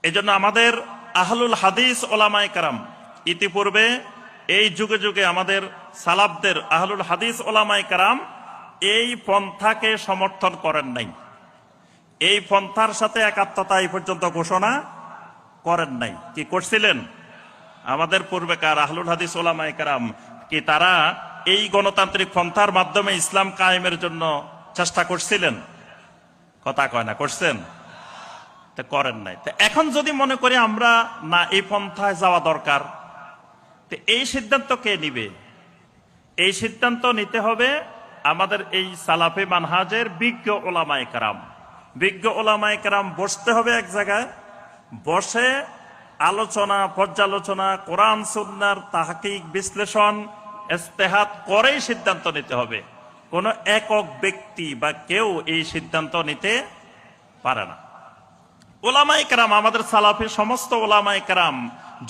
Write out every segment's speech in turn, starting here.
এজন্য আমাদের আহলুল হাদিস ওলামায়ে কেরাম ইতিপূর্বে এই যুগে যুগে আমাদের সালাফদের আহলুল হাদিস ওলামায়ে কেরাম এই পন্থাকে সমর্থন করেন নাই, এই পন্থার সাথে একাত্মতা এই পর্যন্ত ঘোষণা করেন নাই। কি করছিলেন? আমাদের পূর্বেকার আহলুল হাদিস ওলামায়ে কেরাম কি তারা এই গণতান্ত্রিক পন্থার মাধ্যমে ইসলাম কায়েমের জন্য চেষ্টা করছিলেন? কথা কয় না, করছেন? করেন নাই। এখন যদি মনে করি আমরা না এই পন্থায় যাওয়া দরকার, তো এই সিদ্ধান্ত কে নিবে? এই সিদ্ধান্ত নিতে হবে আমাদের এই সালাফি মানহাজের বিজ্ঞ ওলামায়ে কেরাম। বিজ্ঞ ওলামায়ে কেরাম বসতে হবে এক জায়গায়, বসে আলোচনা পর্যালোচনা কোরআন সুন্নাহর তাহকিক বিশ্লেষণ ইজতিহাদ করেই সিদ্ধান্ত নিতে হবে। কোন একক ব্যক্তি বা কেউ এই সিদ্ধান্ত নিতে পারে না। ওলামায়ে কেরাম আমাদের সালাফি সমস্ত ওলামায়ে কেরাম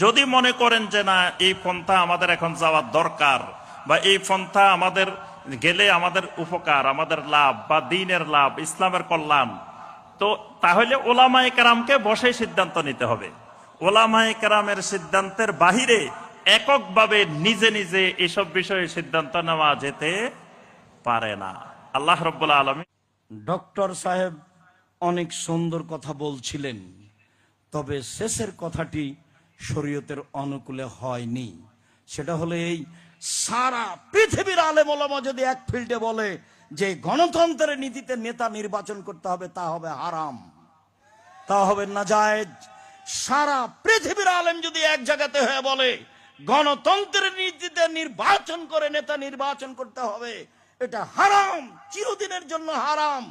যদি মনে করেন যে না এই পন্থা আমাদের এখন যাওয়ার দরকার বা এই পন্থা আমাদের গেলে আমাদের উপকার, আমাদের লাভ বা দ্বীনের লাভ, ইসলামের কল্যাণ, তো তাহলে ওলামায়ে কেরামকে বসে সিদ্ধান্ত নিতে হবে। ওলামায়ে কেরামের সিদ্ধান্তের বাহিরে এককভাবে নিজে নিজে এসব বিষয়ে সিদ্ধান্ত নেওয়া যেতে পারে না। আল্লাহ রাব্বুল আলামিন। ডক্টর সাহেব অনেক সুন্দর কথা বলছিলেন, তবে শেষের কথাটি শরীয়তের অনুকূলে হয়নি। সেটা হলো এই, সারা পৃথিবীর আলেম ওলামা যদি এক ফিল্ডে বলে যে গণতন্ত্রের নীতিতে নেতা নির্বাচন করতে হবে, তা হবে হারাম, তা হবে নাজায়েজ। সারা পৃথিবীর আলেম যদি এক জায়গাতে হয়ে বলে গণতন্ত্রের নীতিতে নির্বাচন করে নেতা নির্বাচন করতে হবে, এটা হারাম, চিরদিনের জন্য হারাম।